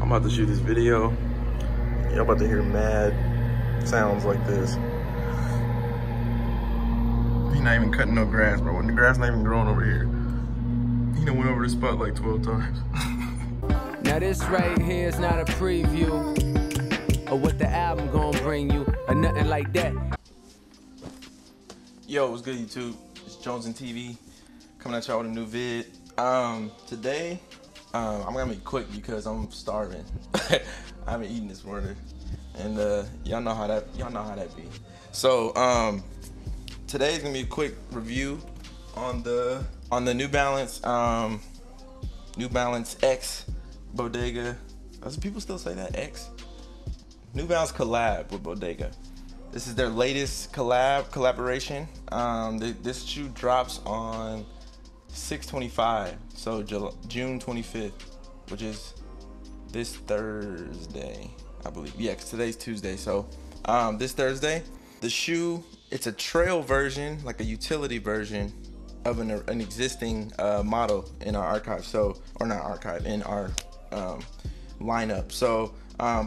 I'm about to shoot this video. Y'all about to hear mad sounds like this. He not even cutting no grass, bro. The grass not even growing over here. He done went over the spot like 12 times. Now this right here is not a preview of what the album gonna bring you, or nothing like that. Yo, what's good, YouTube? It's JJordvn TV coming at y'all with a new vid. Today, I'm gonna be quick because I'm starving. I haven't eaten this morning, and y'all know how that be. So today's gonna be a quick review on the New Balance X Bodega. Does people still say that X? New Balance collab with Bodega. This is their latest collaboration. This shoe drops on 6/25, so June 25th, which is this Thursday, I believe. Yeah, 'cause today's Tuesday, so this Thursday. The shoe, it's a trail version, like a utility version of an existing model in our archive. So, or not archive, in our lineup. So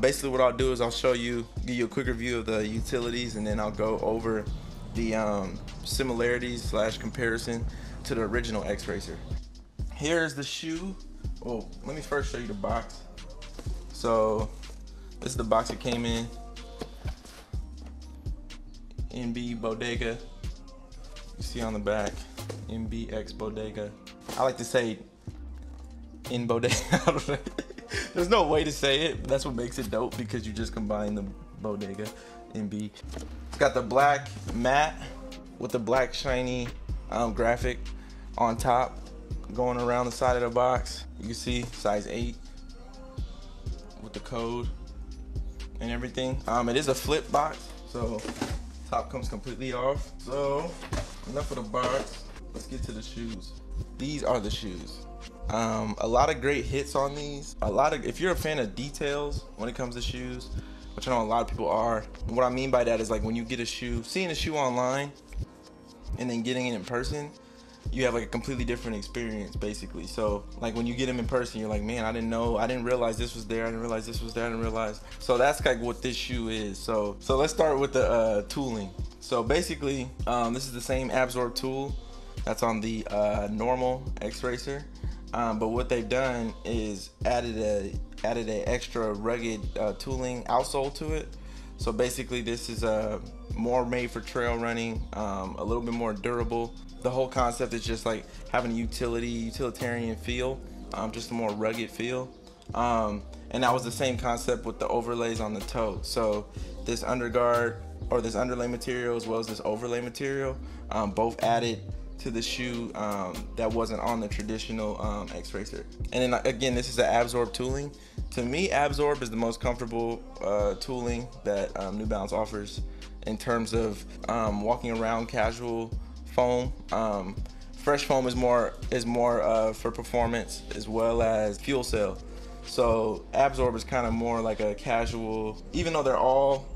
basically what I'll do is I'll show you, give you a quick review of the utilities, and then I'll go over the similarities / comparison to the original X Racer. Here's the shoe. Oh, let me first show you the box. So this is the box it came in. NB Bodega. You see on the back, NBX Bodega. I like to say in Bodega. There's no way to say it. That's what makes it dope, because you just combine the Bodega, NB. It's got the black matte with the black shiny graphic on top going around the side of the box. You can see size 8 with the code and everything. It is a flip box, so top comes completely off. So enough of the box, let's get to the shoes. These are the shoes. A lot of great hits on these. If you're a fan of details when it comes to shoes, which I know a lot of people are, and what I mean by that is, like, when you get a shoe, seeing a shoe online and then getting it in person, you have like a completely different experience, basically. So like when you get them in person, you're like, man, I didn't realize this was there, I didn't realize this was there, I didn't realize. So that's like what this shoe is. So let's start with the tooling. So basically, this is the same absorb tool that's on the normal X Racer, but what they've done is added a extra rugged tooling outsole to it. So basically, this is more made for trail running, a little bit more durable. The whole concept is just like having a utilitarian feel, just a more rugged feel. And that was the same concept with the overlays on the toe. So this underguard, or this underlay material, as well as this overlay material, both added to the shoe that wasn't on the traditional X Racer. And then again, this is an absorb tooling. To me, absorb is the most comfortable tooling that New Balance offers in terms of walking around casual foam. Fresh foam is more for performance as well as fuel cell. So absorb is kind of more like a casual, even though they're all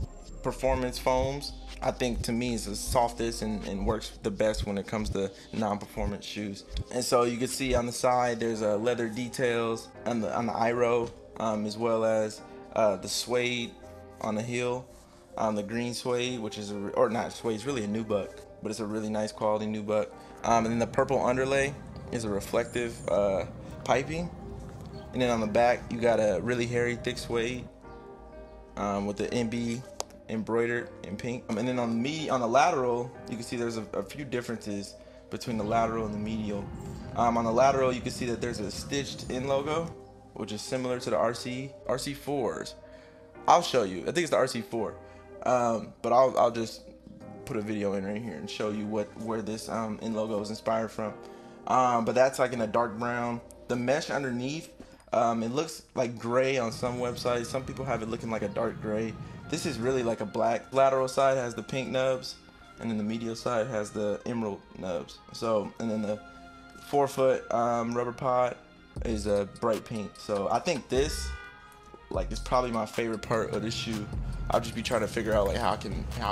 performance foams. I think, to me, it's the softest and works the best when it comes to non-performance shoes. And so you can see on the side there's leather details on the IRO, as well as the suede on the heel, the green suede, which is or not suede, it's really a nubuck, but it's a really nice quality nubuck. And then the purple underlay is a reflective piping. And then on the back you got a really hairy thick suede with the NB embroidered in pink. And then on the lateral, you can see there's a few differences between the lateral and the medial. On the lateral, you can see that there's a stitched in logo, which is similar to the RC4s. I'll show you. I think it's the RC4, but I'll just put a video in right here and show you where this in logo is inspired from. But that's like in a dark brown. The mesh underneath, it looks like gray on some websites. Some people have it looking like a dark gray. This is really like a black. Lateral side has the pink nubs, and then the medial side has the emerald nubs. So, and then the forefoot rubber pod is a bright pink. So I think this, like, is probably my favorite part of this shoe. I'll just be trying to figure out like how I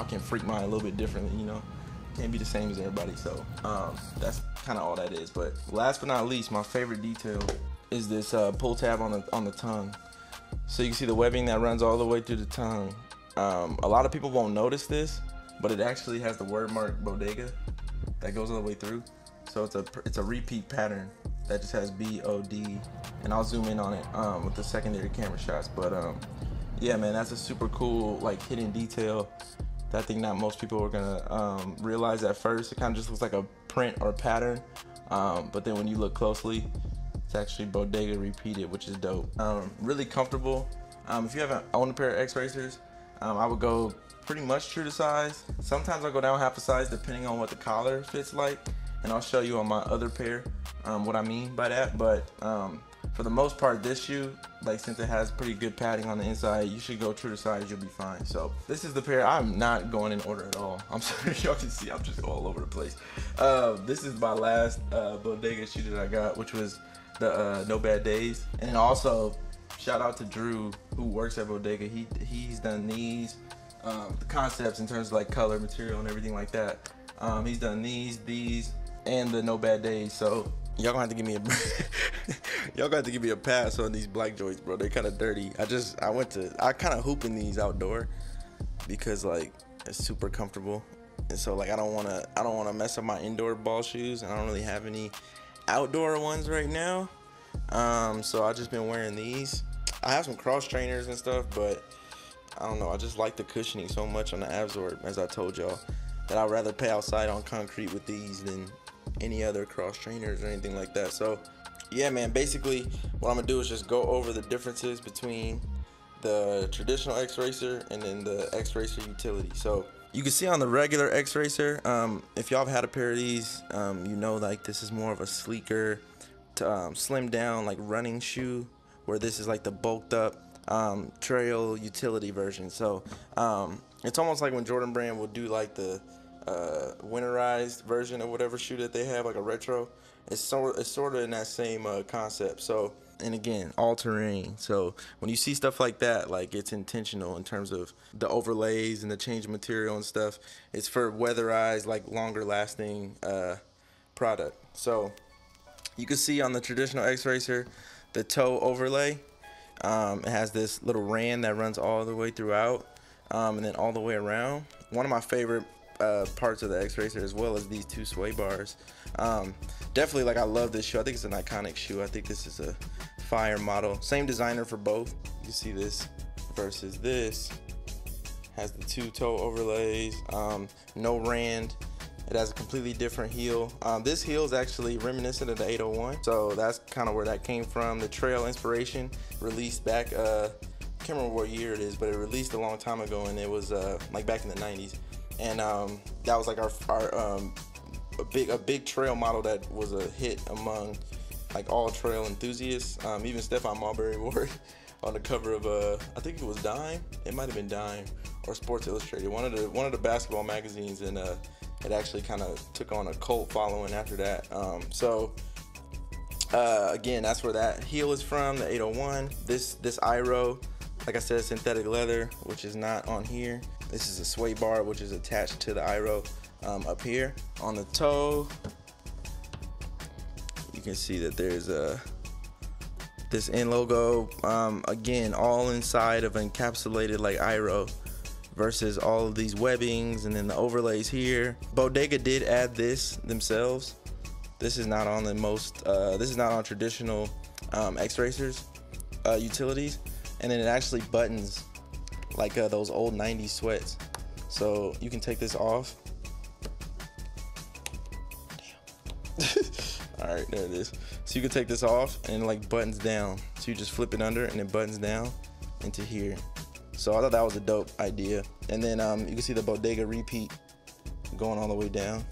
can freak mine a little bit differently, you know. Can't be the same as everybody. So that's kind of all that is. But last but not least, my favorite detail is this pull tab on the tongue. So you can see the webbing that runs all the way through the tongue. A lot of people won't notice this, but it actually has the word mark Bodega that goes all the way through. So it's a repeat pattern that just has B-O-D, and I'll zoom in on it with the secondary camera shots. But yeah, man, that's a super cool like hidden detail that I think not most people are gonna realize at first. It kind of just looks like a print or a pattern, but then when you look closely, it's actually Bodega repeated, which is dope. Really comfortable. If you haven't owned a pair of X-Racers, I would go pretty much true to size. Sometimes I'll go down half a size depending on what the collar fits like, and I'll show you on my other pair what I mean by that. But for the most part, this shoe, like, since it has pretty good padding on the inside, you should go true to size, you'll be fine. So this is the pair. I'm not going in order at all. I'm sorry, y'all can see I'm just all over the place. This is my last Bodega shoe that I got, which was the No Bad Days. And then also shout out to Drew, who works at Bodega. He's done these, the concepts in terms of like color, material, and everything like that. He's done these, and the No Bad Days. So y'all gonna have to give me a y'all gonna have to give me a pass on these black joints, bro. They're kind of dirty. I kind of hoop in these outdoor because like it's super comfortable, and so like I don't wanna mess up my indoor ball shoes, and I don't really have any outdoor ones right now. So I just been wearing these. I have some cross trainers and stuff, but I don't know, I just like the cushioning so much on the Absorb, as I told y'all, that I'd rather play outside on concrete with these than any other cross trainers or anything like that. So yeah, man, basically what I'm gonna do is just go over the differences between the traditional X-Racer and then the X-Racer utility. So you can see on the regular X-Racer, if y'all have had a pair of these, you know, like this is more of a sleeker, slim down like running shoe, where this is like the bulked up trail utility version. So it's almost like when Jordan Brand will do like the winterized version of whatever shoe that they have, like a retro. It's sort of in that same concept. So, and again, all terrain. So when you see stuff like that, like it's intentional in terms of the overlays and the change of material and stuff. It's for weatherized, like longer lasting product. So you can see on the traditional X-Racer, the toe overlay, it has this little rand that runs all the way throughout, and then all the way around. One of my favorite parts of the X-Racer, as well as these two sway bars. Definitely, like, I love this shoe. I think it's an iconic shoe. I think this is a fire model. Same designer for both. You see this versus this. Has the two toe overlays, no rand. It has a completely different heel. This heel is actually reminiscent of the 801, so that's kind of where that came from. The trail inspiration released back, I can't remember what year it is, but it released a long time ago, and it was like back in the 90s. And that was like a big trail model that was a hit among like all trail enthusiasts. Even Stephon Marbury wore it on the cover of I think it was Dime. It might have been Dime or Sports Illustrated, one of the basketball magazines, and it actually kind of took on a cult following after that. Again, that's where that heel is from, the 801. This IRO, like I said, synthetic leather, which is not on here. This is a sway bar, which is attached to the IRO up here. On the toe, you can see that there's this N logo, again, all inside of encapsulated like IRO, versus all of these webbings and then the overlays here. Bodega did add this themselves. This is not on the most, this is not on traditional X-Racers utilities. And then it actually buttons like those old 90s sweats. So you can take this off. Damn. All right, there it is. So you can take this off and it like buttons down. So you just flip it under and it buttons down into here. So I thought that was a dope idea. And then you can see the Bodega repeat going all the way down.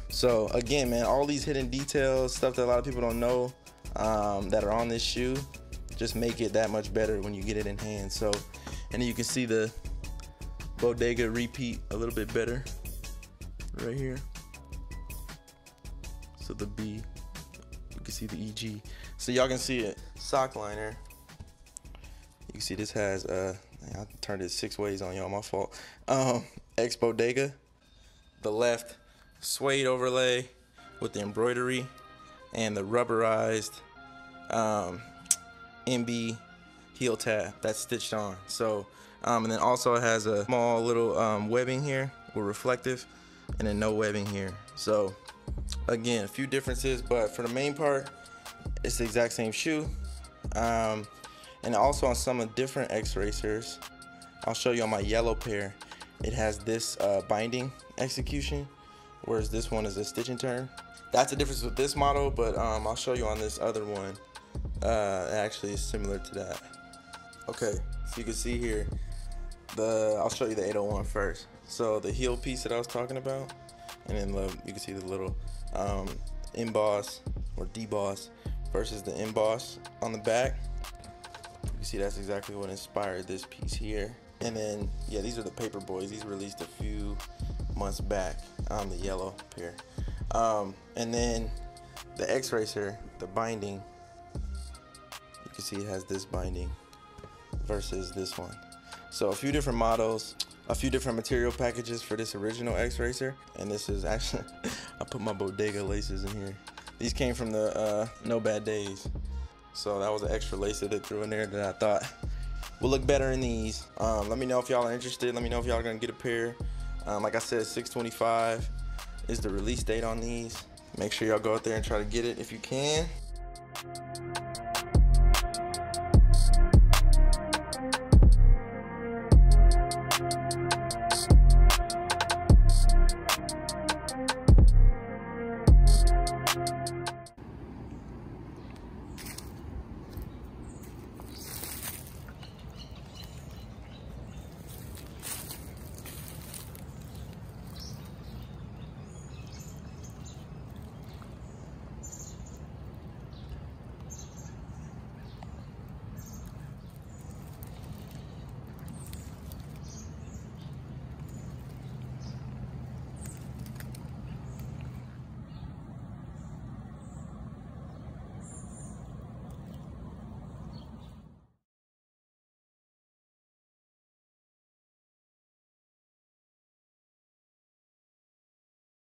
So again, man, all these hidden details, stuff that a lot of people don't know that are on this shoe, just make it that much better when you get it in hand. So, and then you can see the Bodega repeat a little bit better right here. So the B, you can see the EG. So y'all can see it. Sock liner. You can see this has, I turned it 6 ways on y'all, my fault. X Bodega. The left suede overlay with the embroidery and the rubberized MB heel tab that's stitched on. So and then also it has a small little webbing here with reflective, and then no webbing here. So again, a few differences, but for the main part it's the exact same shoe. And also on some of different X-Racers, I'll show you on my yellow pair, it has this binding execution, whereas this one is a stitch and turn. That's the difference with this model, but I'll show you on this other one. It actually is similar to that. Okay, so you can see here, I'll show you the 801 first. So the heel piece that I was talking about, and then you can see the little emboss or deboss versus the emboss on the back. You see that's exactly what inspired this piece here. And then, yeah, these are the paper boys. These released a few months back on the yellow pair. And then the X-Racer, the binding, you can see it has this binding versus this one. So a few different models, a few different material packages for this original X-Racer. And this is actually, I put my Bodega laces in here. These came from the No Bad Days. So that was an extra lace that they threw in there that I thought would look better in these. Let me know if y'all are interested. Let me know if y'all are gonna get a pair. Like I said, 6/25 is the release date on these. Make sure y'all go out there and try to get it if you can.